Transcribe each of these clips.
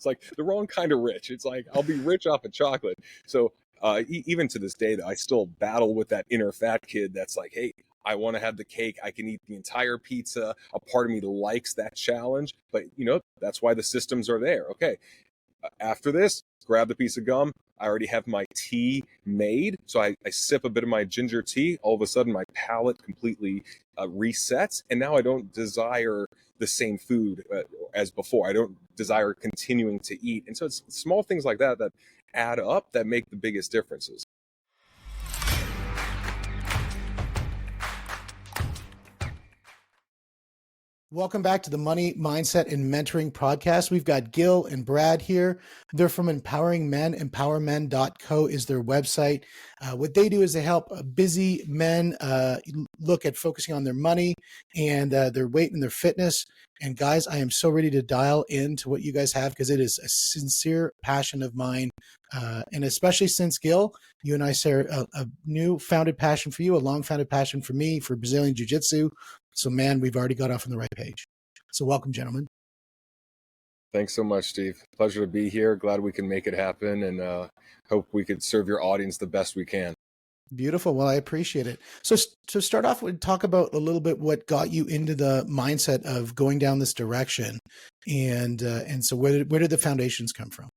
It's like the wrong kind of rich. It's like, I'll be rich off of chocolate. So even to this day, I still battle with that inner fat kid that's like, hey, I want to have the cake. I can eat the entire pizza. A part of me likes that challenge, but that's why the systems are there. Okay, after this, grab the piece of gum. I already have my tea made. So I sip a bit of my ginger tea. All of a sudden, my palate completely resets. And now I don't desire the same food as before. I don't desire continuing to eat. And so it's small things like that that add up that make the biggest differences. Welcome back to the Money Mindset and Mentoring Podcast. We've got Gil and Brad here. They're from Empowering Men. Empowermen.co is their website. What they do is they help busy men look at focusing on their money and their weight and their fitness. And guys, I am so ready to dial into what you guys have because it is a sincere passion of mine. And especially since Gil, you and I share a new founded passion for you, a long founded passion for me, for Brazilian Jiu-Jitsu. So, man, we've already got off on the right page. So welcome, gentlemen. Thanks so much, Steve. Pleasure to be here. Glad we can make it happen, and hope we could serve your audience the best we can. Beautiful. Well, I appreciate it. So to start off, we'd talk about a little bit what got you into the mindset of going down this direction. And so where did the foundations come from?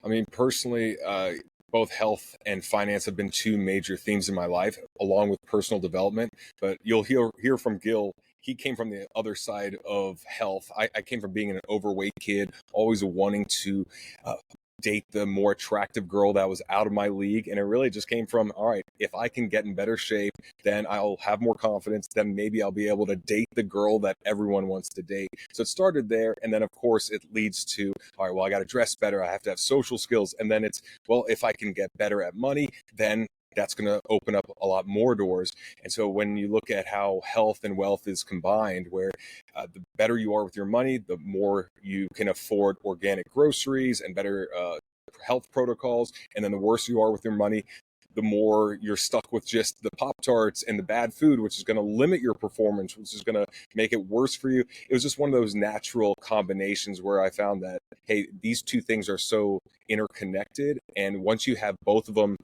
I mean, personally, both health and finance have been two major themes in my life, along with personal development. But you'll hear from Gil. He came from the other side of health. I came from being an overweight kid, always wanting to date the more attractive girl that was out of my league. And it really just came from, all right, if I can get in better shape, then I'll have more confidence. Then maybe I'll be able to date the girl that everyone wants to date. So it started there. And then, of course, it leads to, all right, well, I got to dress better. I have to have social skills. And then it's, well, if I can get better at money, then that's going to open up a lot more doors. And so when you look at how health and wealth is combined, where the better you are with your money, the more you can afford organic groceries and better health protocols. And then the worse you are with your money, the more you're stuck with just the Pop-Tarts and the bad food, which is going to limit your performance, which is going to make it worse for you. It was just one of those natural combinations where I found that, hey, these two things are so interconnected. And once you have both of them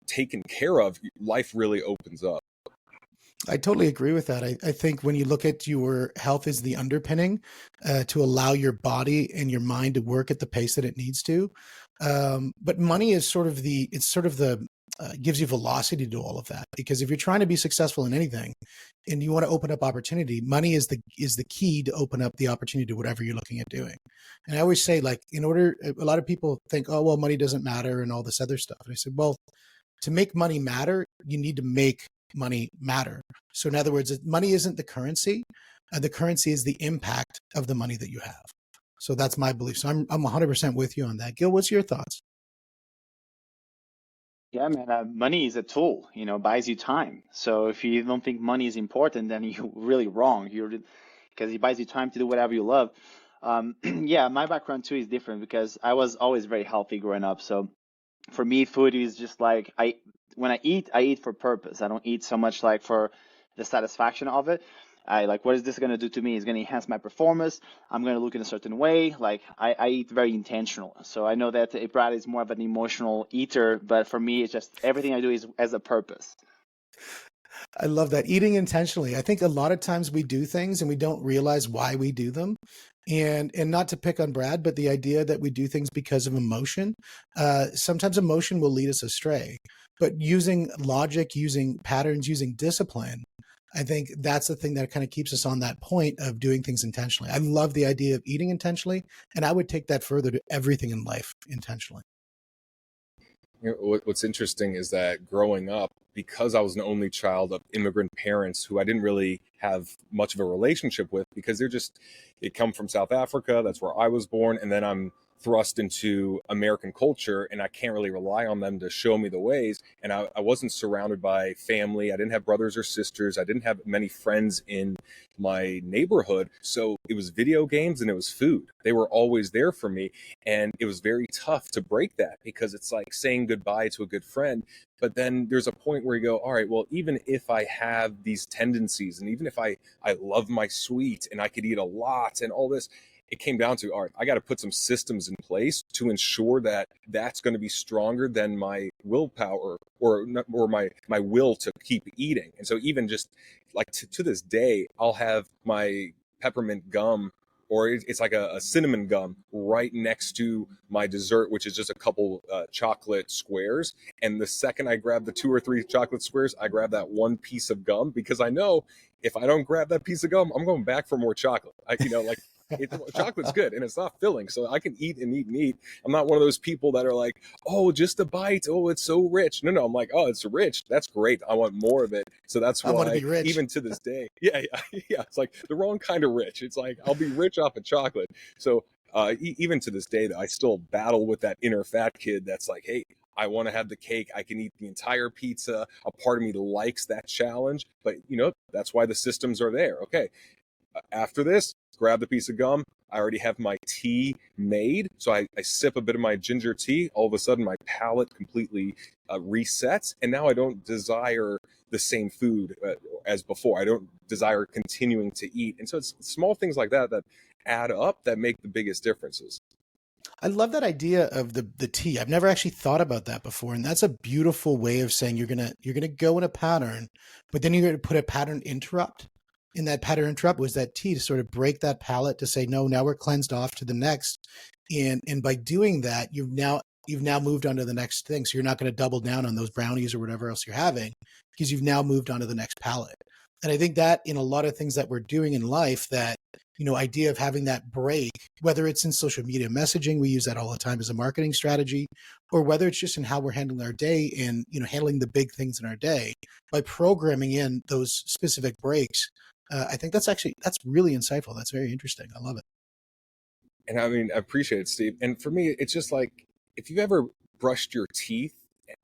taken care of, life really opens up. I totally agree with that. I think when you look at your health as the underpinning to allow your body and your mind to work at the pace that it needs to. But money is sort of the gives you velocity to all of that. Because if you're trying to be successful in anything and you want to open up opportunity, money is the key to open up the opportunity to whatever you're looking at doing. And I always say, like, a lot of people think, oh, well, money doesn't matter and all this other stuff. And I said, well, to make money matter, you need to make money matter. So in other words, money isn't the currency. The currency is the impact of the money that you have. So that's my belief. So I'm 100% with you on that. Gil, what's your thoughts? Yeah, man, money is a tool, buys you time. So if you don't think money is important, then you're really wrong. Because it buys you time to do whatever you love. Yeah, my background too is different because I was always very healthy growing up. So for me, food is just like when I eat for purpose. I don't eat so much like for the satisfaction of it. I like, what is this going to do to me? It's going to enhance my performance. I'm going to look in a certain way. Like I eat very intentional. So I know that Brad is more of an emotional eater, but for me, it's just everything I do is as a purpose. I love that. Eating intentionally. I think a lot of times we do things and we don't realize why we do them. And not to pick on Brad, but the idea that we do things because of emotion, sometimes emotion will lead us astray. But using logic, using patterns, using discipline, I think that's the thing that kind of keeps us on that point of doing things intentionally. I love the idea of eating intentionally, and I would take that further to everything in life intentionally. What's interesting is that growing up, because I was an only child of immigrant parents who I didn't really have much of a relationship with, because they come from South Africa, that's where I was born, and then I'm thrust into American culture, and I can't really rely on them to show me the ways. And I wasn't surrounded by family. I didn't have brothers or sisters. I didn't have many friends in my neighborhood. So it was video games and it was food. They were always there for me. And it was very tough to break that because it's like saying goodbye to a good friend. But then there's a point where you go, all right, well, even if I have these tendencies and even if I love my sweet and I could eat a lot and all this, it came down to, all right, I got to put some systems in place to ensure that that's going to be stronger than my willpower or my will to keep eating. And so even just like to this day, I'll have my peppermint gum, or it's like a cinnamon gum right next to my dessert, which is just a couple chocolate squares. And the second I grab the 2 or 3 chocolate squares, I grab that one piece of gum, because I know if I don't grab that piece of gum, I'm going back for more chocolate. Chocolate's good and it's not filling, so I can eat and eat and eat. I'm not one of those people that are like, oh, just a bite, oh, it's so rich. No, I'm like, oh, it's rich, that's great, I want more of it. So that's I want to why be rich. even to this day, yeah, it's like the wrong kind of rich. It's like, I'll be rich off of chocolate. So even to this day, I still battle with that inner fat kid that's like, hey, I want to have the cake, I can eat the entire pizza. A part of me likes that challenge, but that's why the systems are there. Okay, after this, grab the piece of gum. I already have my tea made. So I sip a bit of my ginger tea. All of a sudden, my palate completely resets. And now I don't desire the same food as before. I don't desire continuing to eat. And so it's small things like that that add up that make the biggest differences. I love that idea of the tea. I've never actually thought about that before. And that's a beautiful way of saying you're gonna go in a pattern, but then you're gonna put a pattern interrupt. And that pattern interrupt was that tea to sort of break that palate to say, no, now we're cleansed off to the next. And by doing that, you've now moved on to the next thing. So you're not going to double down on those brownies or whatever else you're having, because you've now moved on to the next palate. And I think that in a lot of things that we're doing in life, that idea of having that break, whether it's in social media messaging, we use that all the time as a marketing strategy, or whether it's just in how we're handling our day and handling the big things in our day, by programming in those specific breaks. I think that's really insightful. That's very interesting. I love it. And I mean, I appreciate it, Steve. And for me, it's just like, if you've ever brushed your teeth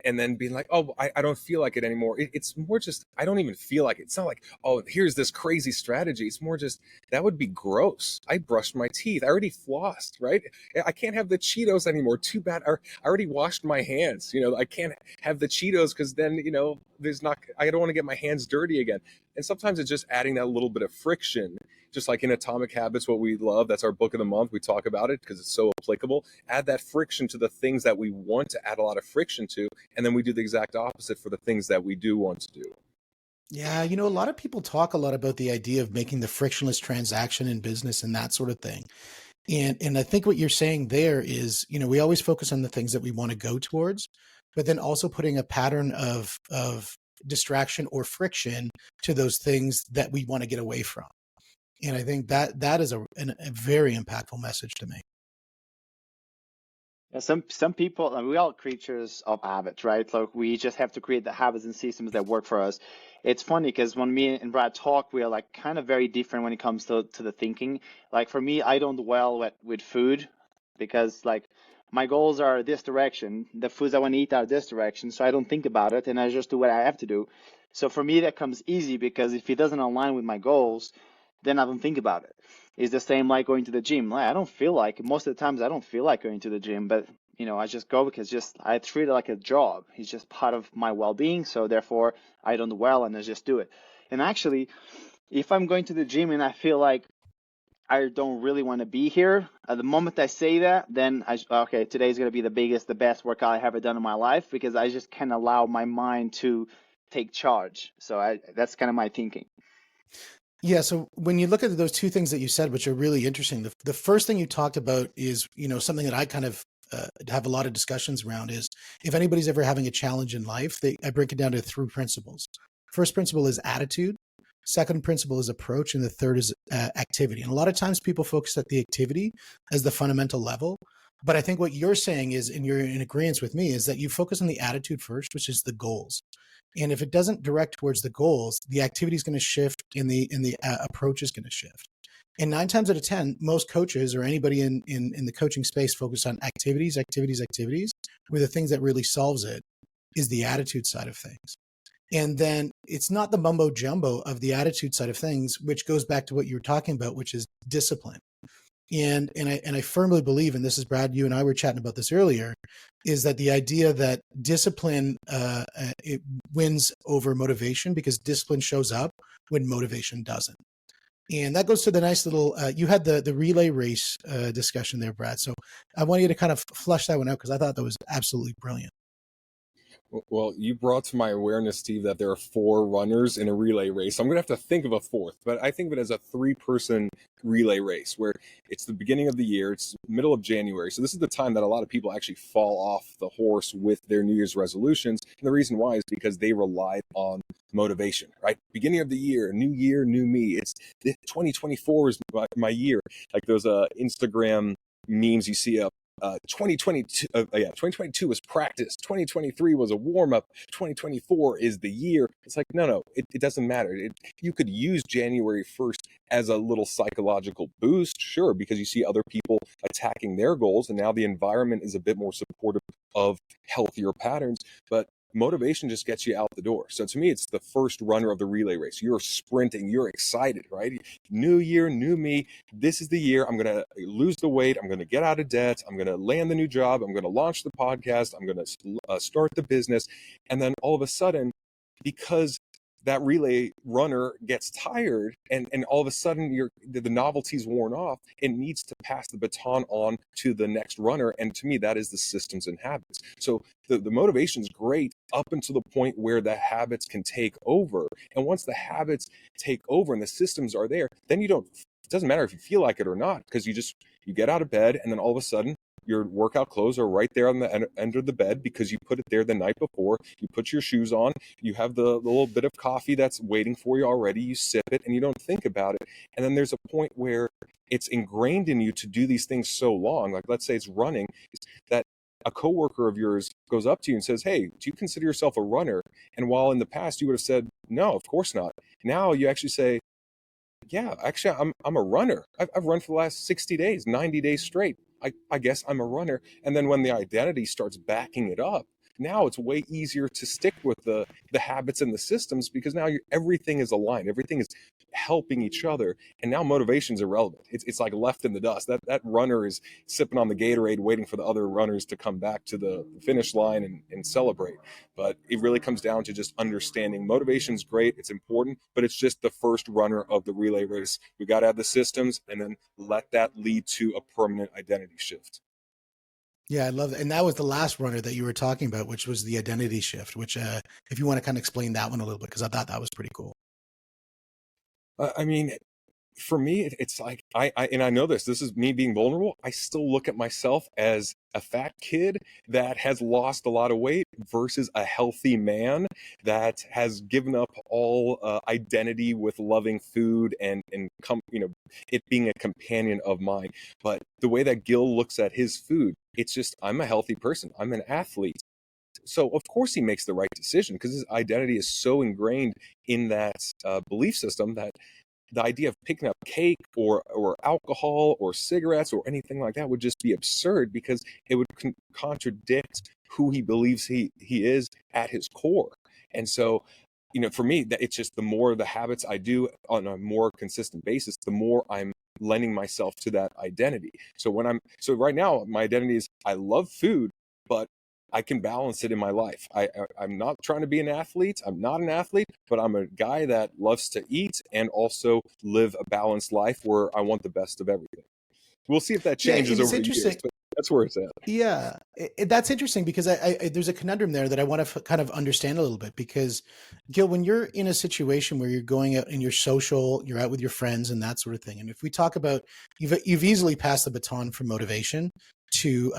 and then being like, oh, I don't feel like it anymore. It's more just, I don't even feel like it. It's not like, oh, here's this crazy strategy. It's more just, that would be gross. I brushed my teeth. I already flossed, right? I can't have the Cheetos anymore. Too bad. I already washed my hands. I can't have the Cheetos because then, I don't want to get my hands dirty again. And sometimes it's just adding that little bit of friction, just like in Atomic Habits, what we love, that's our book of the month. We talk about it because it's so applicable. Add that friction to the things that we want to add a lot of friction to, and then we do the exact opposite for the things that we do want to do. Yeah, a lot of people talk a lot about the idea of making the frictionless transaction in business and that sort of thing. And I think what you're saying there is, we always focus on the things that we want to go towards, but then also putting a pattern of distraction or friction to those things that we want to get away from. And I think that is a very impactful message to me. Yeah, some people, we all creatures of habit, right? Like we just have to create the habits and systems that work for us. It's funny because when me and Brad talk, we are like kind of very different when it comes to the thinking. Like for me, I don't dwell with food because like my goals are this direction. The foods I want to eat are this direction. So I don't think about it and I just do what I have to do. So for me, that comes easy because if it doesn't align with my goals, then I don't think about it. It's the same like going to the gym. Like, I don't feel like, most of the times I don't feel like going to the gym, but I just go because I treat it like a job. It's just part of my well-being. So therefore I don't dwell and I just do it. And actually, if I'm going to the gym and I feel like I don't really want to be here, at the moment I say that, then okay, today's going to be the best workout I ever done in my life, because I just can allow my mind to take charge. So that's kind of my thinking. Yeah. So when you look at those two things that you said, which are really interesting, the first thing you talked about is, something that I kind of have a lot of discussions around is, if anybody's ever having a challenge in life, I break it down to 3 principles. First principle is attitude. Second principle is approach. And the third is activity. And a lot of times people focus at the activity as the fundamental level. But I think what you're saying is, and you're in agreement with me, is that you focus on the attitude first, which is the goals. And if it doesn't direct towards the goals, the activity is going to shift and the approach is going to shift. And 9 times out of 10, most coaches or anybody in the coaching space focus on activities, where the things that really solves it is the attitude side of things. And then it's not the mumbo jumbo of the attitude side of things, which goes back to what you were talking about, which is discipline. And I firmly believe, and this is Brad, you and I were chatting about this earlier, is that the idea that discipline it wins over motivation, because discipline shows up when motivation doesn't. And that goes to the nice little, you had the relay race discussion there, Brad. So I want you to kind of flush that one out because I thought that was absolutely brilliant. Well, you brought to my awareness, Steve, that there are 4 runners in a relay race. I'm going to have to think of a 4th, but I think of it as a 3-person relay race where it's the beginning of the year, it's middle of January. So this is the time that a lot of people actually fall off the horse with their New Year's resolutions. And the reason why is because they relied on motivation, right? Beginning of the year, new year, new me. It's 2024 is my year. Like those Instagram memes you see up. 2022 was practice. 2023 was a warm up. 2024 is the year. It's like, no, it doesn't matter. You could use January 1st as a little psychological boost, sure, because you see other people attacking their goals, and now the environment is a bit more supportive of healthier patterns. But motivation just gets you out the door. So to me, it's the first runner of the relay race. You're sprinting, you're excited, right? New year, new me. This is the year I'm going to lose the weight. I'm going to get out of debt. I'm going to land the new job. I'm going to launch the podcast. I'm going to start the business. And then all of a sudden, because that relay runner gets tired and all of a sudden the novelty's worn off, it needs to pass the baton on to the next runner. And to me, that is the systems and habits. So the motivation is great up until the point where the habits can take over. And once the habits take over and the systems are there, then it doesn't matter if you feel like it or not, because you get out of bed and then all of a sudden your workout clothes are right there on the end of the bed because you put it there the night before. You put your shoes on, you have the little bit of coffee that's waiting for you already, you sip it and you don't think about it. And then there's a point where it's ingrained in you to do these things so long, like let's say it's running, that a coworker of yours goes up to you and says, "Hey, do you consider yourself a runner?" And while in the past you would have said, "No, of course not," now you actually say, "Yeah, actually, I'm a runner. I've run for the last 60 days, 90 days straight. I guess I'm a runner." And then when the identity starts backing it up, now it's way easier to stick with the habits and the systems because now everything is aligned. Everything is helping each other. And now motivation's irrelevant. It's like left in the dust. That runner is sipping on the Gatorade, waiting for the other runners to come back to the finish line and celebrate. But it really comes down to just understanding motivation's great. It's important, but it's just the first runner of the relay race. We got to have the systems and then let that lead to a permanent identity shift. Yeah, I love that. And that was the last runner that you were talking about, which was the identity shift, which if you want to kind of explain that one a little bit, because I thought that was pretty cool. I mean, for me, it's like and I know this is me being vulnerable. I still look at myself as a fat kid that has lost a lot of weight versus a healthy man that has given up all identity with loving food and it being a companion of mine. But the way that Gil looks at his food, it's just, I'm a healthy person. I'm an athlete. So of course he makes the right decision because his identity is so ingrained in that belief system that the idea of picking up cake or alcohol or cigarettes or anything like that would just be absurd because it would contradict who he believes he is at his core. And so, for me, that it's just the more the habits I do on a more consistent basis, the more I'm lending myself to that identity. So right now, my identity is I love food, but I can balance it in my life. I'm not trying to be an athlete. I'm not an athlete, but I'm a guy that loves to eat and also live a balanced life where I want the best of everything. We'll see if that changes over the years, but that's where it's at. Yeah, that's interesting because I there's a conundrum there that I want to kind of understand a little bit because, Gil, when you're in a situation where you're going out and you're social, you're out with your friends and that sort of thing, and if we talk about you've easily passed the baton from motivation to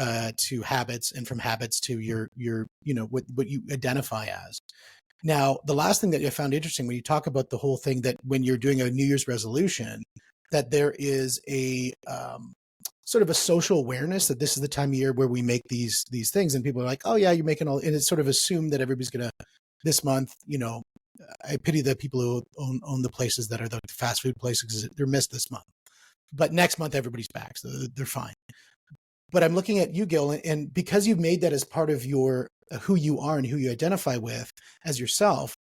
habits and from habits to your what you identify as. Now, the last thing that I found interesting when you talk about the whole thing that when you're doing a New Year's resolution, that there is a sort of a social awareness that this is the time of year where we make these things, and people are like, "Oh yeah, you're making all," and it's sort of assumed that everybody's gonna this month. I pity the people who own the places that are the fast food places because they're missed this month, but next month everybody's back, so they're fine. But I'm looking at you, Gil, and because you've made that as part of your who you are and who you identify with as yourself,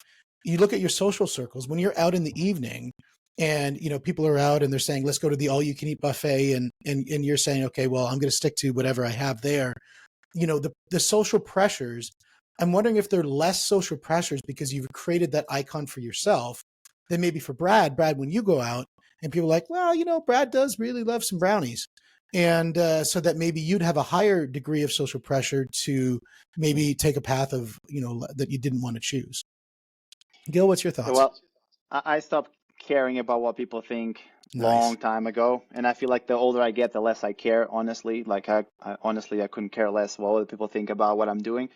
you look at your social circles when you're out in the evening and people are out and they're saying, let's go to the all-you-can-eat buffet, and you're saying, okay, well, I'm going to stick to whatever I have there. The social pressures, I'm wondering if they're less social pressures because you've created that icon for yourself than maybe for Brad, when you go out And people are like, well, Brad does really love some brownies. And so that maybe you'd have a higher degree of social pressure to maybe take a path of, that you didn't want to choose. Gil, what's your thoughts? Well, I stopped caring about what people think Nice. long time ago, and I feel like the older I get, the less I care. Honestly, like I honestly I couldn't care less what other people think about what I'm doing.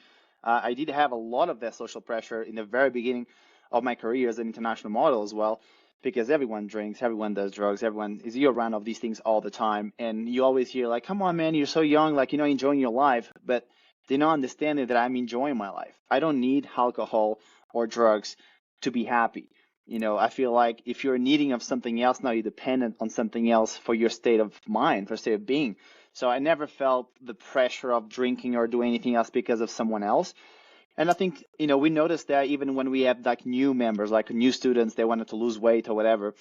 I did have a lot of that social pressure in the very beginning of my career as an international model as well, because everyone drinks, everyone does drugs, everyone is year round of these things all the time, and you always hear like, "Come on, man, you're so young, like enjoying your life," but they're not understanding that I'm enjoying my life. I don't need alcohol or drugs to be happy. I feel like if you're needing of something else, now you're dependent on something else for your state of mind, for state of being. So I never felt the pressure of drinking or doing anything else because of someone else. And I think, we noticed that even when we have like new members, like new students, they wanted to lose weight or whatever,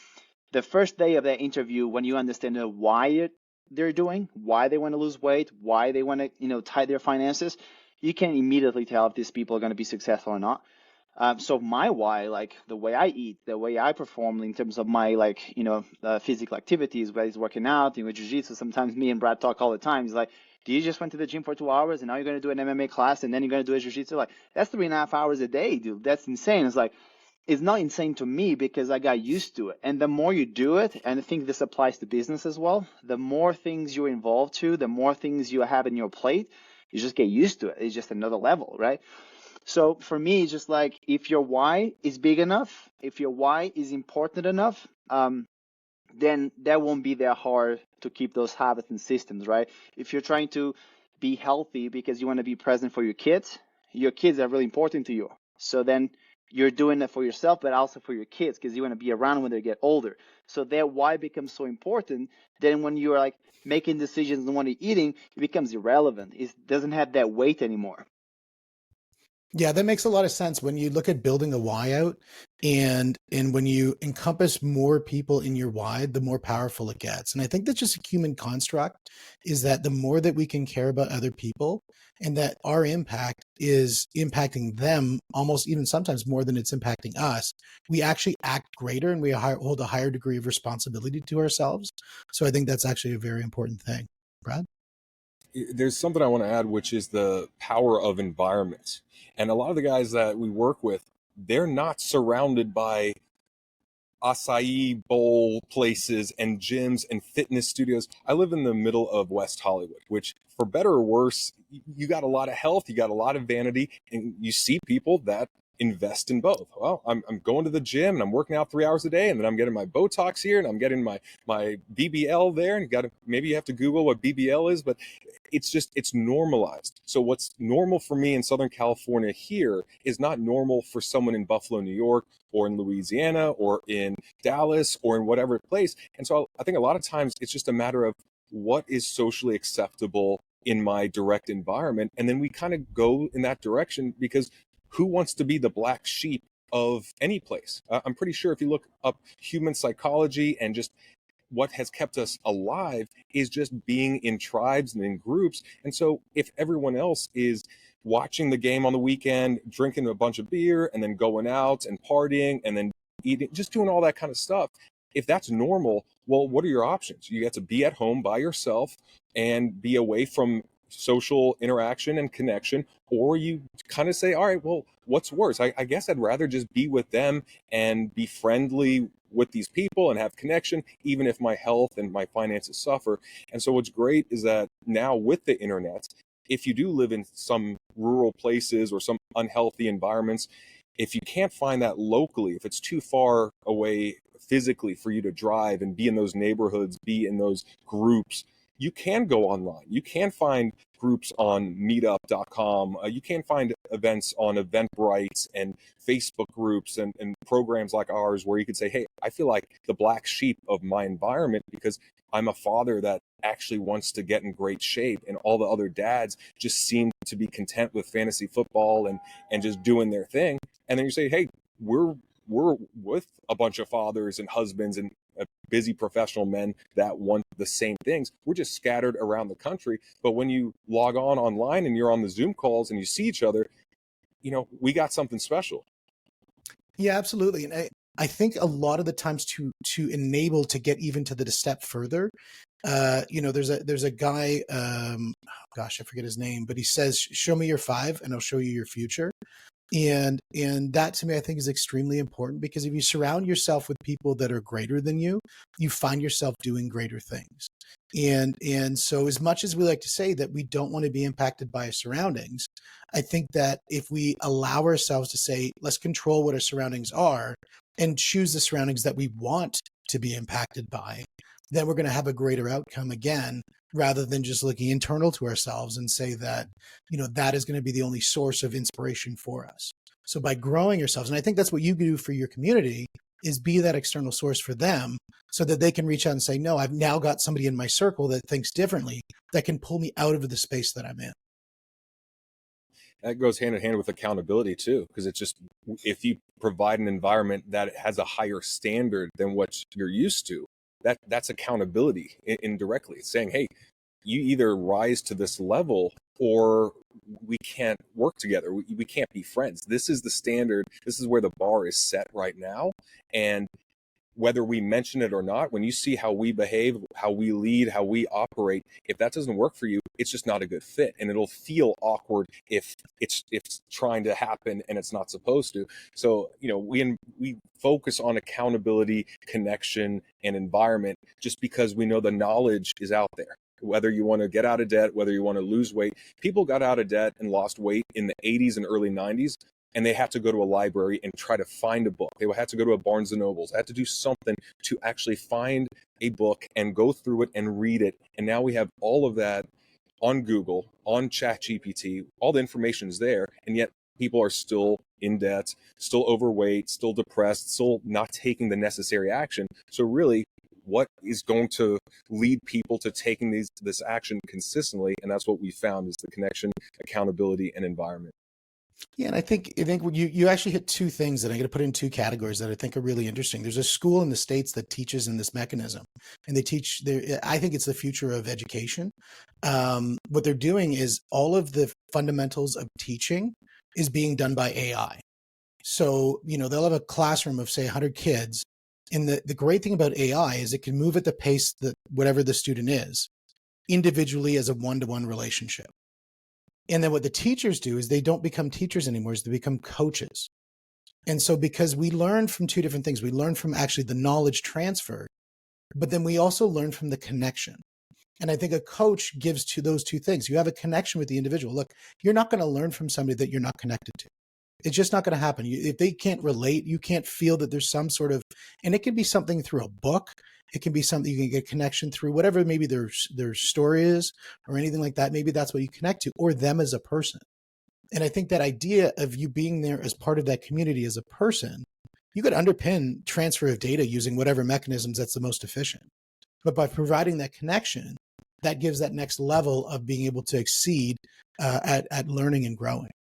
the first day of that interview, when you understand why they're doing, why they want to lose weight, why they want to, tie their finances, you can immediately tell if these people are going to be successful or not. So my why, like the way I eat, the way I perform in terms of my physical activities, whether it's working out, jiu-jitsu. Sometimes me and Brad talk all the time. He's like, "Do you just went to the gym for 2 hours and now you're going to do an MMA class and then you're going to do a jiu-jitsu?" Like, that's 3.5 hours a day, dude. That's insane. It's like, it's not insane to me because I got used to it. And the more you do it, and I think this applies to business as well, the more things you're involved to, the more things you have in your plate, you just get used to it. It's just another level, right? So for me, it's just like if your why is big enough, if your why is important enough, then that won't be that hard to keep those habits and systems, right? If you're trying to be healthy because you want to be present for your kids are really important to you. So then you're doing it for yourself, but also for your kids because you want to be around when they get older. So that why becomes so important. Then when you're like making decisions on what you're eating, it becomes irrelevant. It doesn't have that weight anymore. Yeah, that makes a lot of sense when you look at building a why out, and when you encompass more people in your why, the more powerful it gets. And I think that's just a human construct, is that the more that we can care about other people and that our impact is impacting them almost even sometimes more than it's impacting us, we actually act greater and we hold a higher degree of responsibility to ourselves. So I think that's actually a very important thing. Brad? There's something I want to add, which is the power of environment. And a lot of the guys that we work with, they're not surrounded by acai bowl places and gyms and fitness studios. I live in the middle of West Hollywood, which, for better or worse, you got a lot of health, you got a lot of vanity, and you see people that invest in both. Well, I'm going to the gym and I'm working out 3 hours a day, and then I'm getting my Botox here and I'm getting my BBL there, and maybe you have to Google what BBL is, but it's normalized. So what's normal for me in Southern California here is not normal for someone in Buffalo, New York, or in Louisiana, or in Dallas, or in whatever place. And so I think a lot of times it's just a matter of what is socially acceptable in my direct environment. And then we kind of go in that direction, because who wants to be the black sheep of any place? I'm pretty sure if you look up human psychology and just what has kept us alive is just being in tribes and in groups. And so if everyone else is watching the game on the weekend, drinking a bunch of beer, and then going out and partying and then eating, just doing all that kind of stuff, if that's normal, well, what are your options? You get to be at home by yourself and be away from social interaction and connection, or you kind of say, all right, well, what's worse? I guess I'd rather just be with them and be friendly with these people and have connection, even if my health and my finances suffer. And so what's great is that now with the internet, if you do live in some rural places or some unhealthy environments, if you can't find that locally, if it's too far away physically for you to drive and be in those neighborhoods, be in those groups, you can go online. You can find groups on meetup.com. You can find events on Eventbrite and Facebook groups and programs like ours, where you could say, hey, I feel like the black sheep of my environment because I'm a father that actually wants to get in great shape, and all the other dads just seem to be content with fantasy football and just doing their thing. And then you say, hey, we're with a bunch of fathers and husbands and busy professional men that want the same things. We're just scattered around the country. But when you log on online and you're on the Zoom calls and you see each other, we got something special. Yeah, absolutely. And I think a lot of the times to enable to get even to the step further, there's a guy, gosh, I forget his name, but he says, "Show me your 5, and I'll show you your future." And that to me, I think, is extremely important, because if you surround yourself with people that are greater than you find yourself doing greater things. And so, as much as we like to say that we don't want to be impacted by our surroundings, I think that if we allow ourselves to say, let's control what our surroundings are and choose the surroundings that we want to be impacted by, then we're going to have a greater outcome again, rather than just looking internal to ourselves and say that, that is going to be the only source of inspiration for us. So by growing yourselves, and I think that's what you do for your community, is be that external source for them, so that they can reach out and say, no, I've now got somebody in my circle that thinks differently, that can pull me out of the space that I'm in. That goes hand in hand with accountability too, because it's just, if you provide an environment that has a higher standard than what you're used to, that's accountability indirectly. It's saying, hey, you either rise to this level or we can't work together. We can't be friends. This is the standard. This is where the bar is set right now. And whether we mention it or not, when you see how we behave, how we lead, how we operate, if that doesn't work for you, it's just not a good fit. And it'll feel awkward if it's trying to happen and it's not supposed to. So, we focus on accountability, connection, and environment just because we know the knowledge is out there. Whether you want to get out of debt, whether you want to lose weight, people got out of debt and lost weight in the 80s and early 90s. And they had to go to a library and try to find a book. They had to go to a Barnes and Nobles. They had to do something to actually find a book and go through it and read it. And now we have all of that on Google, on ChatGPT. All the information is there, and yet people are still in debt, still overweight, still depressed, still not taking the necessary action. So really, what is going to lead people to taking this action consistently? And that's what we found, is the connection, accountability, and environment. Yeah, and I think you actually hit two things that I'm going to put in two categories that I think are really interesting. There's a school in the States that teaches in this mechanism, and they teach there. I think it's the future of education. What they're doing is all of the fundamentals of teaching is being done by AI. So, they'll have a classroom of, say, 100 kids. And the great thing about AI is it can move at the pace that whatever the student is, individually, as a one-to-one relationship. And then what the teachers do is they don't become teachers anymore, is they become coaches. And so, because we learn from two different things, we learn from actually the knowledge transfer, but then we also learn from the connection. And I think a coach gives to those two things. You have a connection with the individual. Look, you're not going to learn from somebody that you're not connected to. It's just not going to happen. If they can't relate, you can't feel that there's some sort of, and it can be something through a book. It can be something you can get connection through, whatever maybe their story is or anything like that. Maybe that's what you connect to, or them as a person. And I think that idea of you being there as part of that community as a person, you could underpin transfer of data using whatever mechanisms that's the most efficient. But by providing that connection, that gives that next level of being able to exceed at learning and growing.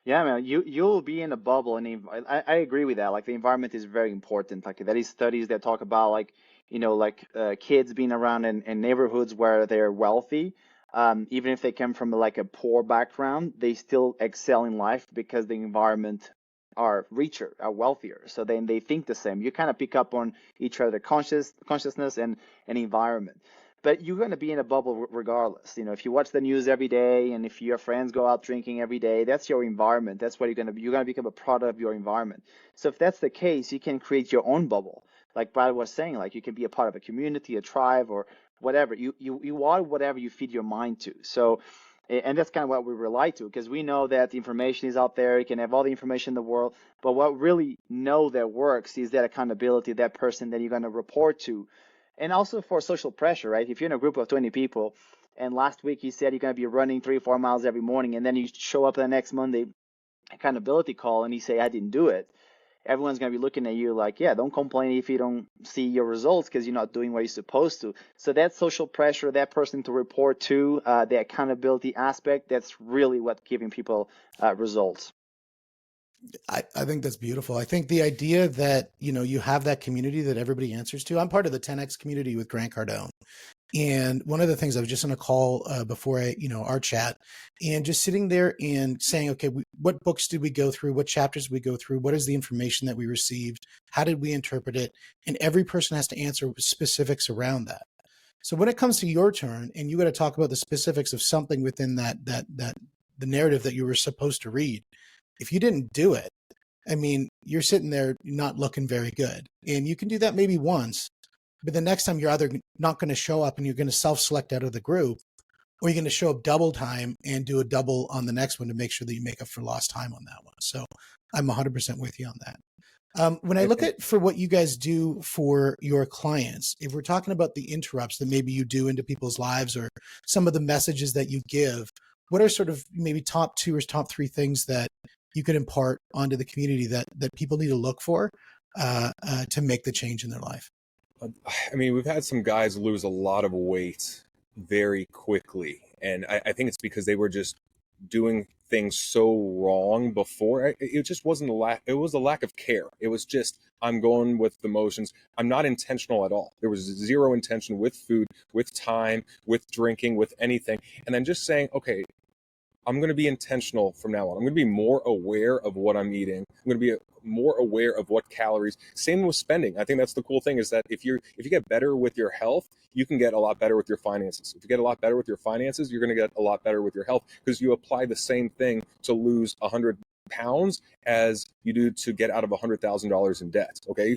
Yeah, man, you'll be in a bubble, and I agree with that. Like, the environment is very important. Like, there is studies that talk about, like, kids being around in neighborhoods where they're wealthy, even if they come from like a poor background, they still excel in life because the environment are richer, are wealthier. So then they think the same. You kind of pick up on each other consciousness and environment. But you're going to be in a bubble regardless. If you watch the news every day, and if your friends go out drinking every day, that's your environment. That's what you're going to be. You're going to become a product of your environment. So if that's the case, you can create your own bubble. Like Brad was saying, like, you can be a part of a community, a tribe, or whatever. You are whatever you feed your mind to. So, and that's kind of what we rely to, because we know that the information is out there. You can have all the information in the world, but what really that works is that accountability, that person that you're going to report to. And also for social pressure, right? If you're in a group of 20 people, and last week you said you're going to be running 3 or 4 miles every morning, and then you show up the next Monday accountability call and you say, I didn't do it, everyone's going to be looking at you like, yeah, don't complain if you don't see your results, because you're not doing what you're supposed to. So that social pressure, that person to report to, the accountability aspect, that's really what giving people results. I think that's beautiful. I think the idea that, you have that community that everybody answers to. I'm part of the 10X community with Grant Cardone. And one of the things, I was just on a call before our chat, and just sitting there and saying, okay, what books did we go through? What chapters did we go through? What is the information that we received? How did we interpret it? And every person has to answer specifics around that. So when it comes to your turn and you got to talk about the specifics of something within that the narrative that you were supposed to read, if you didn't do it, I mean, you're sitting there not looking very good. And you can do that maybe once, but the next time you're either not going to show up and you're going to self-select out of the group, or you're going to show up double time and do a double on the next one to make sure that you make up for lost time on that one. So I'm 100% with you on that. When I look at for what you guys do for your clients, if we're talking about the interrupts that maybe you do into people's lives or some of the messages that you give, what are sort of maybe top 2 or top 3 things that you could impart onto the community that people need to look for to make the change in their life? I mean, we've had some guys lose a lot of weight very quickly. And I think it's because they were just doing things so wrong before. It just wasn't it was a lack of care. It was just, I'm going with the motions. I'm not intentional at all. There was zero intention with food, with time, with drinking, with anything. And then just saying, okay, I'm going to be intentional from now on. I'm going to be more aware of what I'm eating. I'm going to be more aware of what calories. Same with spending. I think that's the cool thing, is that if you get better with your health, you can get a lot better with your finances. If you get a lot better with your finances, you're going to get a lot better with your health, because you apply the same thing to lose 100 pounds as you do to get out of $100,000 in debt. Okay,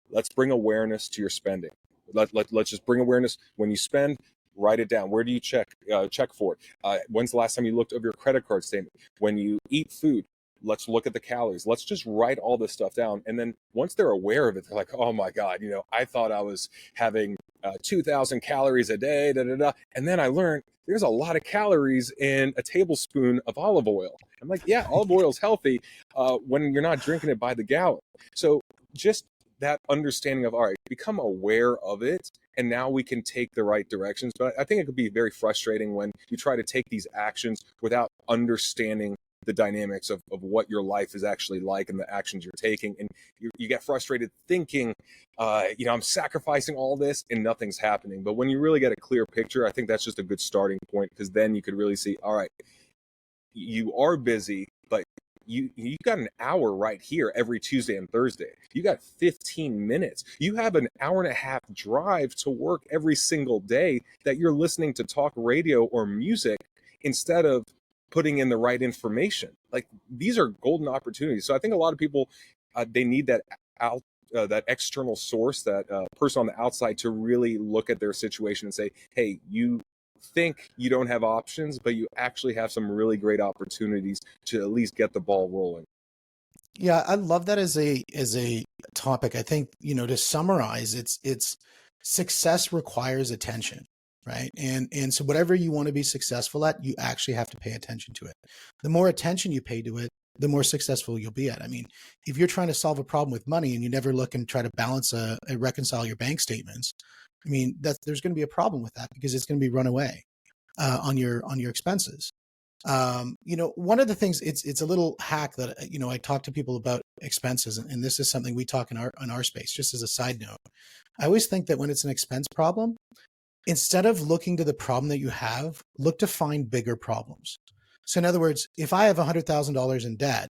let's bring awareness to your spending. Let's just bring awareness when you spend. Write it down. Where do you check for it? When's the last time you looked over your credit card statement? When you eat food, let's look at the calories. Let's just write all this stuff down. And then once they're aware of it, they're like, oh my God, I thought I was having 2,000 calories a day, da, da, da. And then I learned there's a lot of calories in a tablespoon of olive oil. I'm like, yeah, olive oil is healthy when you're not drinking it by the gallon. So just that understanding of, all right, become aware of it, and now we can take the right directions. But I think it could be very frustrating when you try to take these actions without understanding the dynamics of what your life is actually like and the actions you're taking. And you get frustrated thinking, I'm sacrificing all this and nothing's happening. But when you really get a clear picture, I think that's just a good starting point, because then you could really see, all right, you are busy, but you got an hour right here every Tuesday and Thursday. You got 15 minutes. You have an hour and a half drive to work every single day that you're listening to talk radio or music instead of putting in the right information. Like, these are golden opportunities. So I think a lot of people, they need that that external source, that person on the outside, to really look at their situation and say, hey, you think you don't have options, but you actually have some really great opportunities to at least get the ball rolling. Yeah, I love that as a topic. I think, to summarize, it's success requires attention, right? And so whatever you want to be successful at, you actually have to pay attention to it. The more attention you pay to it, the more successful you'll be at. I mean, if you're trying to solve a problem with money and you never look and try to balance reconcile your bank statements, I mean, there's going to be a problem with that, because it's going to be run away on your expenses. One of the things, it's a little hack that I talk to people about expenses, and this is something we talk in our space. Just as a side note, I always think that when it's an expense problem, instead of looking to the problem that you have, look to find bigger problems. So in other words, if I have $100,000 in debt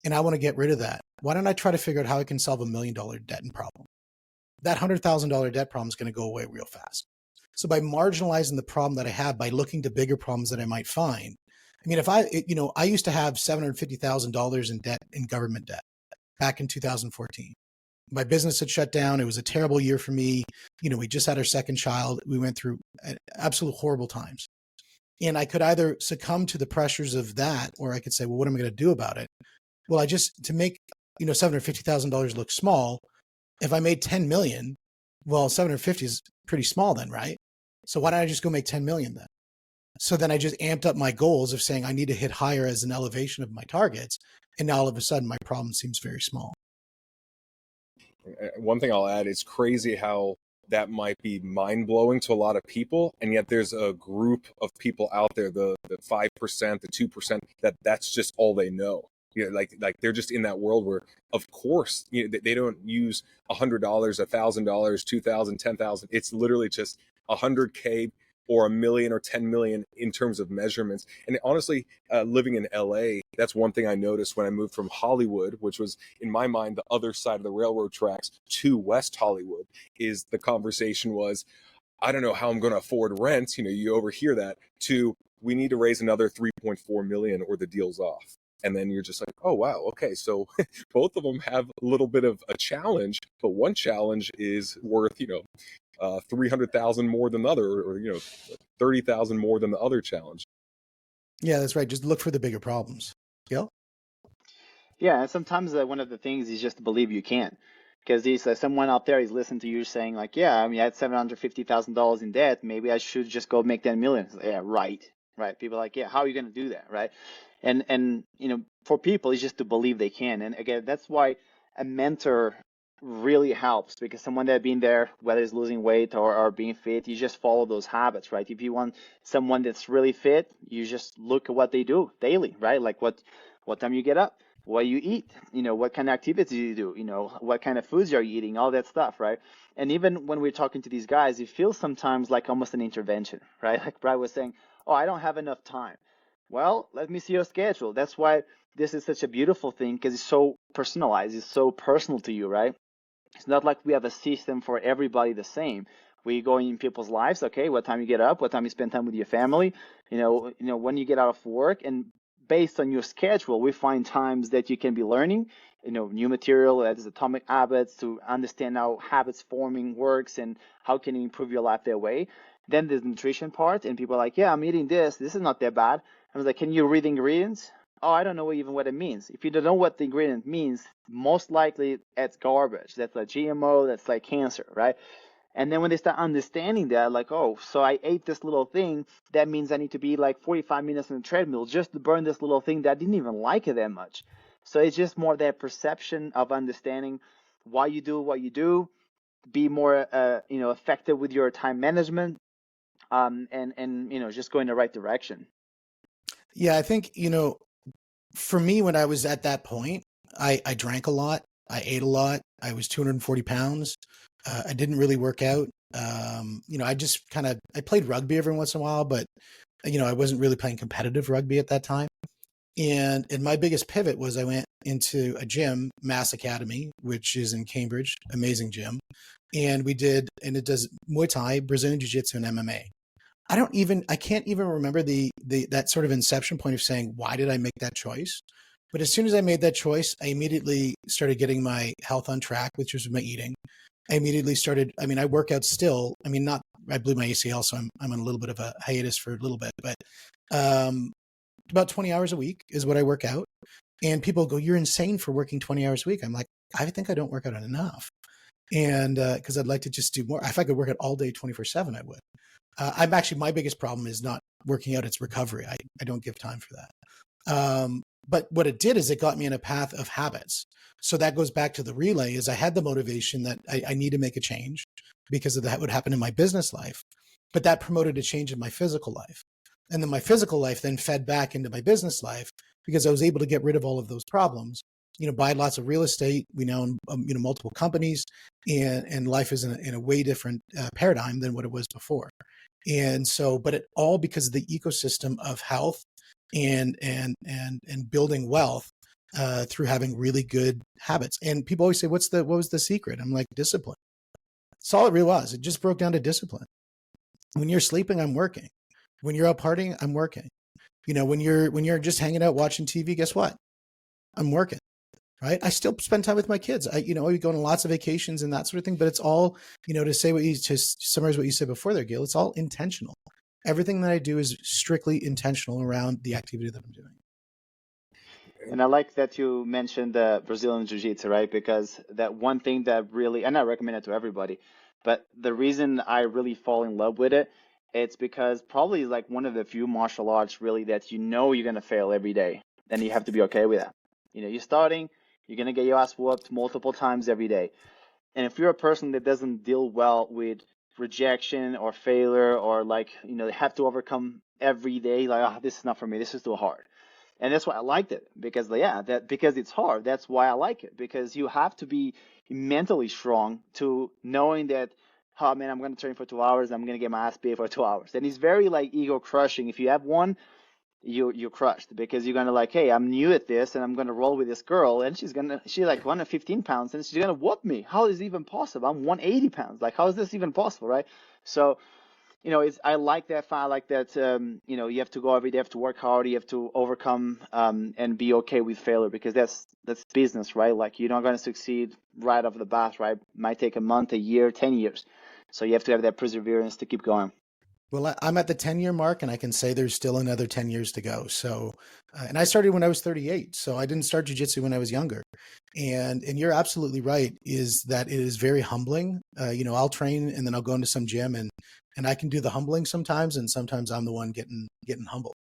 and I want to get rid of that, why don't I try to figure out how I can solve $1 million debt problem? That $100,000 debt problem is going to go away real fast. So by marginalizing the problem that I have, by looking to bigger problems that I might find, I mean, if I used to have $750,000 in debt, in government debt, back in 2014. My business had shut down. It was a terrible year for me. We just had our second child. We went through absolute horrible times. And I could either succumb to the pressures of that, or I could say, well, what am I going to do about it? Well, to make, $750,000 look small, if I made 10 million, well, 750 is pretty small then, right? So why don't I just go make 10 million then? So then I just amped up my goals of saying I need to hit higher as an elevation of my targets. And now all of a sudden my problem seems very small. One thing I'll add, it's crazy how that might be mind-blowing to a lot of people, and yet there's a group of people out there, the 5%, the 2%, that's just all they know. Like they're just in that world where, of course, they don't use $100, $1,000, $2,000, $10,000. It's literally just, 100K or a million or 10 million in terms of measurements. And honestly, living in LA, that's one thing I noticed when I moved from Hollywood, which was in my mind the other side of the railroad tracks, to West Hollywood. Is the conversation was, I don't know how I'm going to afford rent. You overhear that, to we need to raise another 3.4 million or the deal's off. And then you're just like, oh, wow, okay. So both of them have a little bit of a challenge, but one challenge is worth, 300,000 more than the other, or 30,000 more than the other challenge. Yeah, that's right. Just look for the bigger problems. Yeah. Yeah, and sometimes one of the things is just to believe you can. Because he's someone out there is listening to you saying like, yeah, I mean, I had $750,000 in debt. Maybe I should just go make 10 million. Like, yeah, right, right. People are like, yeah, how are you going to do that, right? And for people, it's just to believe they can. And again, that's why a mentor really helps, because someone that been there, whether it's losing weight or being fit, you just follow those habits, right? If you want someone that's really fit, you just look at what they do daily, right? Like what time you get up, what you eat, what kind of activities you do, what kind of foods are you eating, all that stuff, right? And even when we're talking to these guys, it feels sometimes like almost an intervention, right? Like Brad was saying, oh, I don't have enough time. Well, let me see your schedule. That's why this is such a beautiful thing, because it's so personalized, it's so personal to you, right? It's not like we have a system for everybody the same. We go in people's lives, okay, what time you get up, what time you spend time with your family, when you get out of work, and based on your schedule, we find times that you can be learning, new material, that is atomic habits, to understand how habits forming works and how can you improve your life that way. Then there's the nutrition part, and people are like, yeah, I'm eating this. This is not that bad. I was like, can you read the ingredients? Oh, I don't know even what it means. If you don't know what the ingredient means, most likely it's garbage. That's like GMO, that's like cancer, right? And then when they start understanding that, like, oh, so I ate this little thing, that means I need to be like 45 minutes on the treadmill just to burn this little thing that I didn't even like it that much. So it's just more that perception of understanding why you do what you do, be more, effective with your time management, and just go in the right direction. Yeah, I think, for me, when I was at that point, I drank a lot. I ate a lot. I was 240 pounds. I didn't really work out. I just I played rugby every once in a while, but, I wasn't really playing competitive rugby at that time. And my biggest pivot was I went into a gym, Mass Academy, which is in Cambridge, amazing gym. And it does Muay Thai, Brazilian Jiu-Jitsu, and MMA. I can't even remember that sort of inception point of saying, why did I make that choice? But as soon as I made that choice, I immediately started getting my health on track, which was my eating. I immediately started, I work out still. I blew my ACL, so I'm on a little bit of a hiatus for a little bit, but about 20 hours a week is what I work out. And people go, you're insane for working 20 hours a week. I'm like, I think I don't work out enough. And because I'd like to just do more. If I could work out all day 24/7, I would. My biggest problem is not working out, it's recovery. I don't give time for that. But what it did is it got me in a path of habits. So that goes back to the relay, is I had the motivation that I need to make a change because of that would happen in my business life, but that promoted a change in my physical life. And then my physical life then fed back into my business life because I was able to get rid of all of those problems, buy lots of real estate. We now own, multiple companies, and life is in a way different paradigm than what it was before. And so, but it all because of the ecosystem of health and building wealth through having really good habits. And people always say, what was the secret? I'm like, discipline. That's all it really was. It just broke down to discipline. When you're sleeping, I'm working. When you're out partying, I'm working. When you're just hanging out watching TV, guess what? I'm working. Right. I still spend time with my kids. We go on lots of vacations and that sort of thing, but it's all, to summarize what you said before there, Gil, it's all intentional. Everything that I do is strictly intentional around the activity that I'm doing. And I like that you mentioned the Brazilian Jiu-Jitsu, right? Because that one thing that really, and I recommend it to everybody, but the reason I really fall in love with it, it's because probably like one of the few martial arts really that you're going to fail every day. And you have to be okay with that. You're starting, you're going to get your ass whooped multiple times every day. And if you're a person that doesn't deal well with rejection or failure, or like, they have to overcome every day, like, oh, this is not for me, this is too hard. And that's why I liked it, because because it's hard. That's why I like it, because you have to be mentally strong to knowing that oh man, I'm going to train for 2 hours. I'm going to get my ass beat for 2 hours. And it's very like ego crushing. If you have one, you're crushed, because you're gonna like, hey, I'm new at this and I'm gonna roll with this girl, and she's like 115 pounds and she's gonna whoop me. How is it even possible? I'm 180 pounds. Like, how is this even possible, right? So, it's, I like that fight. I like that. You have to go every day, you have to work hard, you have to overcome, and be okay with failure, because that's business, right? Like, you're not gonna succeed right off the bat, right? It might take a month, a year, 10 years. So you have to have that perseverance to keep going. Well, I'm at the 10-year mark, and I can say there's still another 10 years to go. So, and I started when I was 38. So I didn't start jiu-jitsu when I was younger. And you're absolutely right, is that it is very humbling. I'll train and then I'll go into some gym, and I can do the humbling sometimes, and sometimes I'm the one getting humbled.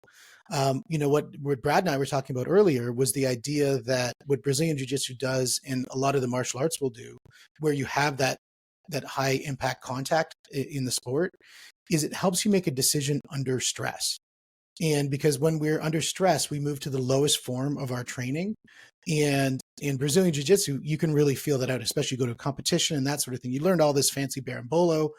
What Brad and I were talking about earlier was the idea that what Brazilian jiu-jitsu does, and a lot of the martial arts will do, where you have that high impact contact in the sport, is it helps you make a decision under stress. And because when we're under stress, we move to the lowest form of our training. And in Brazilian Jiu-Jitsu, you can really feel that out, especially you go to a competition and that sort of thing. You learned all this fancy berimbolo,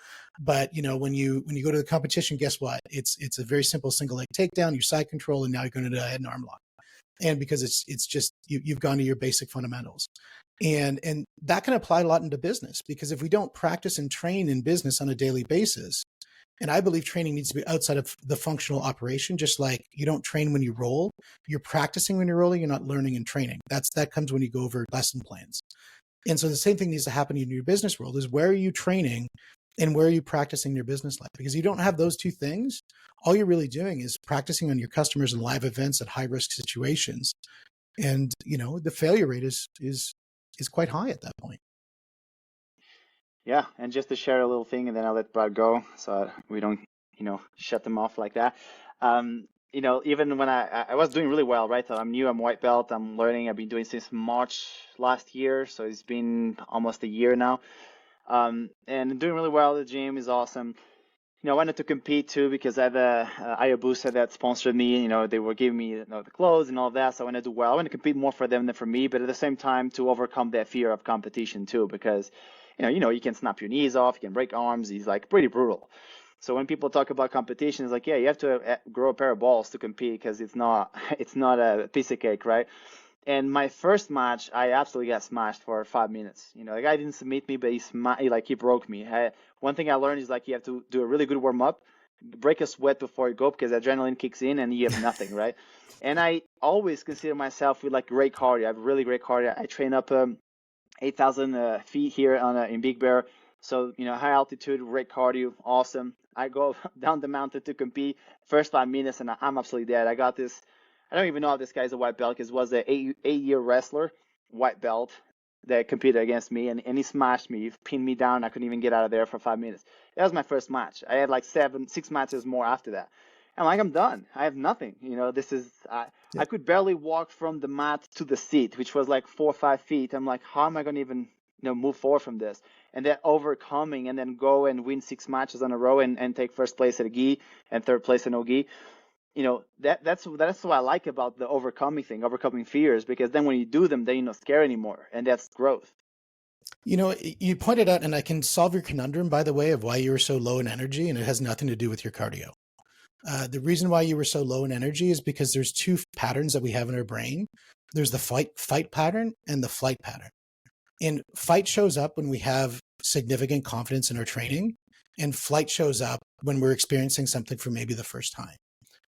but when you go to the competition, guess what? It's a very simple single leg takedown, your side control, and now you're going to do a head and arm lock. And because it's just you've gone to your basic fundamentals. And that can apply a lot into business, because if we don't practice and train in business on a daily basis, and I believe training needs to be outside of the functional operation, just like you don't train when you roll, you're practicing when you're rolling, you're not learning and training. That comes when you go over lesson plans. And so the same thing needs to happen in your business world, is where are you training and where are you practicing your business life? Because you don't have those two things, all you're really doing is practicing on your customers in live events at high risk situations. And, the failure rate is quite high at that point. Yeah, and just to share a little thing, and then I'll let Brad go, so we don't, shut them off like that. Even when I was doing really well, right? So I'm new, I'm white belt, I'm learning. I've been doing since March last year, so it's been almost a year now. And doing really well. The gym is awesome. I wanted to compete too, because I have a Hayabusa that sponsored me. They were giving me the clothes and all that, so I want to do well. I want to compete more for them than for me, but at the same time to overcome that fear of competition too, because you can snap your knees off, you can break arms. It's like pretty brutal. So when people talk about competition, it's like, yeah, you have to grow a pair of balls to compete, because it's not a piece of cake, right? And my first match, I absolutely got smashed for 5 minutes. The guy didn't submit me, but he broke me. One thing I learned is like you have to do a really good warm up, break a sweat before you go, because adrenaline kicks in and you have nothing, right? And I always consider myself with like great cardio. I have really great cardio. I train up 8,000 feet here in Big Bear. So, high altitude, great cardio, awesome. I go down the mountain to compete. First 5 minutes, and I'm absolutely dead. I got this. I don't even know if this guy's a white belt, because he was an eight-year wrestler, white belt, that competed against me, and he smashed me. He pinned me down. I couldn't even get out of there for 5 minutes. That was my first match. I had like 6 matches more after that. I'm done. I have nothing. I could barely walk from the mat to the seat, which was like 4 or 5 feet. I'm like, how am I going to even move forward from this? And then overcoming, and then go and win 6 matches on a row, and take first place at a gi and third place in OGI. That's what I like about the overcoming fears, because then when you do them, then you're not scared anymore, and that's growth. You pointed out, and I can solve your conundrum, by the way, of why you were so low in energy, and it has nothing to do with your cardio. The reason why you were so low in energy is because there's two patterns that we have in our brain. There's the fight pattern and the flight pattern. And fight shows up when we have significant confidence in our training, and flight shows up when we're experiencing something for maybe the first time,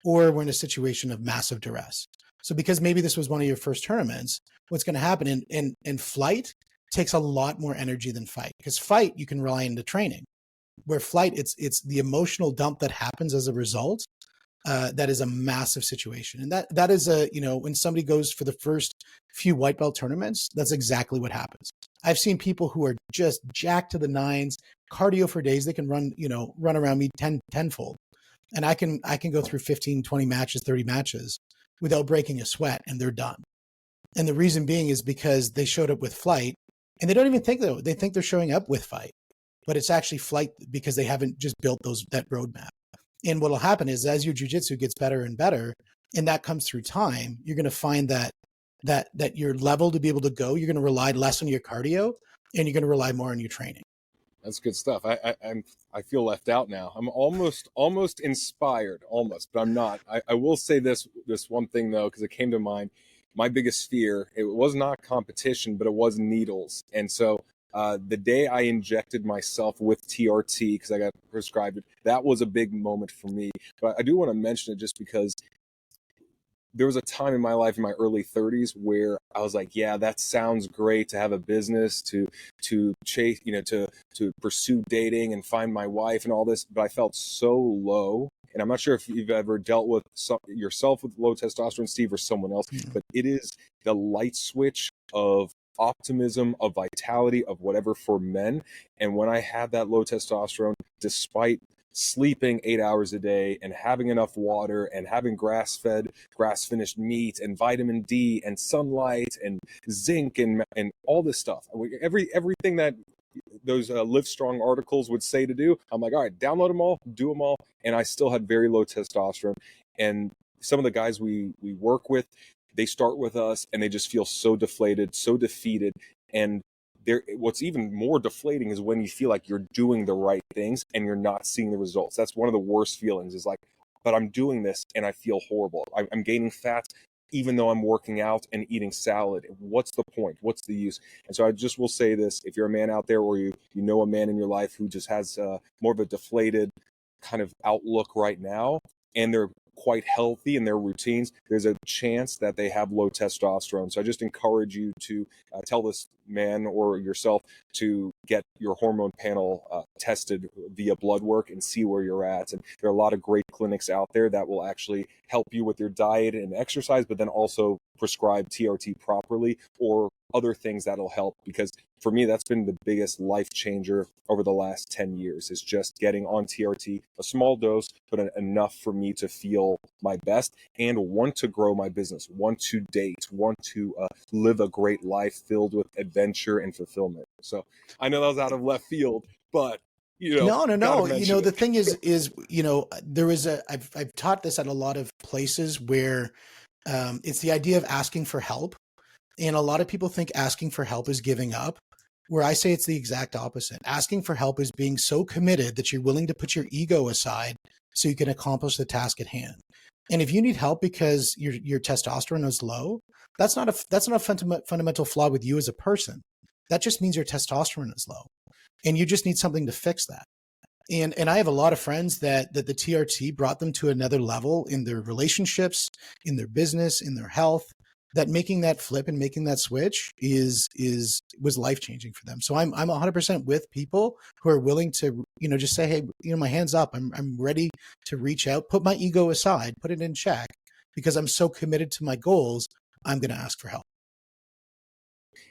or we're in a situation of massive duress. So because maybe this was one of your first tournaments, what's going to happen in flight takes a lot more energy than fight, because fight, you can rely into training, where flight, it's the emotional dump that happens as a result. That is a massive situation. And that is when somebody goes for the first few white belt tournaments, that's exactly what happens. I've seen people who are just jacked to the nines, cardio for days. They can run around me tenfold. And I can go through 15, 20 matches, 30 matches without breaking a sweat, and they're done. And the reason being is because they showed up with flight, and they don't even think they think they're showing up with fight, but it's actually flight, because they haven't just built that roadmap. And what'll happen is, as your jiu-jitsu gets better and better, and that comes through time, you're going to find that your level to be able to go, you're going to rely less on your cardio, and you're going to rely more on your training. That's good stuff. I feel left out now. I'm almost inspired, almost, but I'm not. I will say this one thing though, because it came to mind. My biggest fear, it was not competition, but it was needles. And so the day I injected myself with TRT because I got prescribed it, that was a big moment for me. But I do want to mention it just because there was a time in my life in my early 30s where I was like, yeah, that sounds great to have a business, to chase, to pursue dating and find my wife and all this, but I felt so low. And I'm not sure if you've ever dealt with yourself with low testosterone, Steve, or someone else, but it is the light switch of optimism, of vitality, of whatever for men. And when I had that low testosterone, despite sleeping 8 hours a day and having enough water and having grass-fed, grass-finished meat and vitamin D and sunlight and zinc and all this stuff. Everything that those Live Strong articles would say to do, I'm like, all right, download them all, do them all, and I still had very low testosterone. And some of the guys we work with, they start with us and they just feel so deflated, so defeated, and what's even more deflating is when you feel like you're doing the right things and you're not seeing the results. That's one of the worst feelings, is like, but I'm doing this and I feel horrible. I'm gaining fat even though I'm working out and eating salad. What's the point? What's the use? And so I just will say this: if you're a man out there, or you know a man in your life who just has more of a deflated kind of outlook right now, and they're quite healthy in their routines, there's a chance that they have low testosterone. So I just encourage you to tell this man or yourself to get your hormone panel tested via blood work and see where you're at. And there are a lot of great clinics out there that will actually help you with your diet and exercise, but then also prescribe TRT properly or other things that'll help. Because for me, that's been the biggest life changer over the last 10 years, is just getting on TRT, a small dose, but enough for me to feel my best and want to grow my business, want to date, want to live a great life filled with adventure and fulfillment. So I know that was out of left field, but No. mention The thing is, there is I've taught this at a lot of places where it's the idea of asking for help. And a lot of people think asking for help is giving up, where I say it's the exact opposite. Asking for help is being so committed that you're willing to put your ego aside so you can accomplish the task at hand. And if you need help because your testosterone is low, that's not a fundamental flaw with you as a person. That just means your testosterone is low, and you just need something to fix that. And I have a lot of friends that the TRT brought them to another level in their relationships, in their business, in their health, that making that flip and making that switch was life-changing for them. So I'm 100% with people who are willing to, just say, hey, my hand's up. I'm ready to reach out, put my ego aside, put it in check, because I'm so committed to my goals. I'm going to ask for help.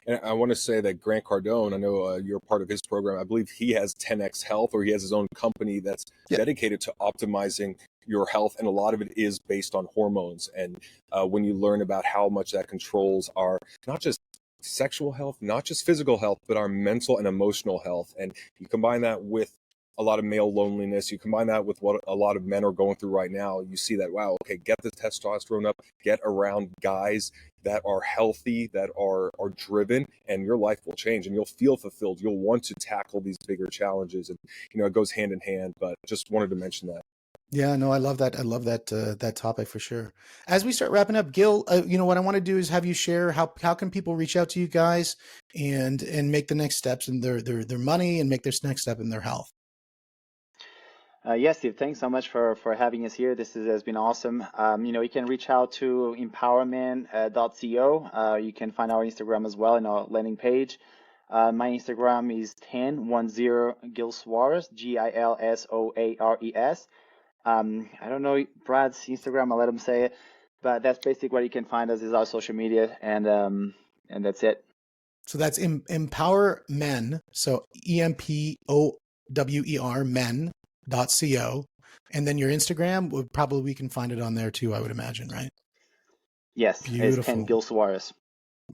And I want to say that Grant Cardone, I know you're part of his program. I believe he has 10X Health, or he has his own company that's dedicated to optimizing your health. And a lot of it is based on hormones. And when you learn about how much that controls our, not just sexual health, not just physical health, but our mental and emotional health. And you combine that with a lot of male loneliness, you combine that with what a lot of men are going through right now, you see that, wow, okay, get the testosterone up, get around guys that are healthy, that are driven, and your life will change and you'll feel fulfilled. You'll want to tackle these bigger challenges. And, it goes hand in hand, but just wanted to mention that. Yeah, no, I love that. I love that that topic for sure. As we start wrapping up, Gil, what I want to do is have you share how can people reach out to you guys and make the next steps in their money and make this next step in their health. Yes, Steve, thanks so much for having us here. This has been awesome. You can reach out to empowerman.co. You can find our Instagram as well in our landing page. My Instagram is 1010 Gil Soares, GILSOARES. I don't know Brad's Instagram, I'll let him say it, but that's basically where you can find us, is our social media, and that's it. So that's Empower Men. So EMPOWER men.co. And then your Instagram, we can find it on there too, I would imagine, right? Yes, Beautiful. it's 10 Gil Soares.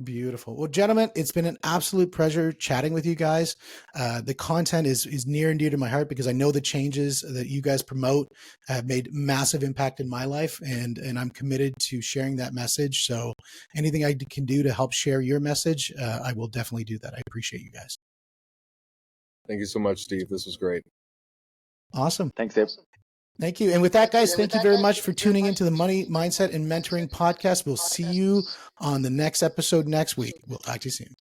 Beautiful. Well, gentlemen, it's been an absolute pleasure chatting with you guys. The content is near and dear to my heart because I know the changes that you guys promote have made massive impact in my life, and I'm committed to sharing that message. So anything I can do to help share your message, I will definitely do that. I appreciate you guys. Thank you so much, Steve. This was great. Awesome. Thanks, Dave. Thank you. And with that, guys, thank you very much for tuning into the Money, Mindset, and Mentoring podcast. We'll see you on the next episode next week. We'll talk to you soon.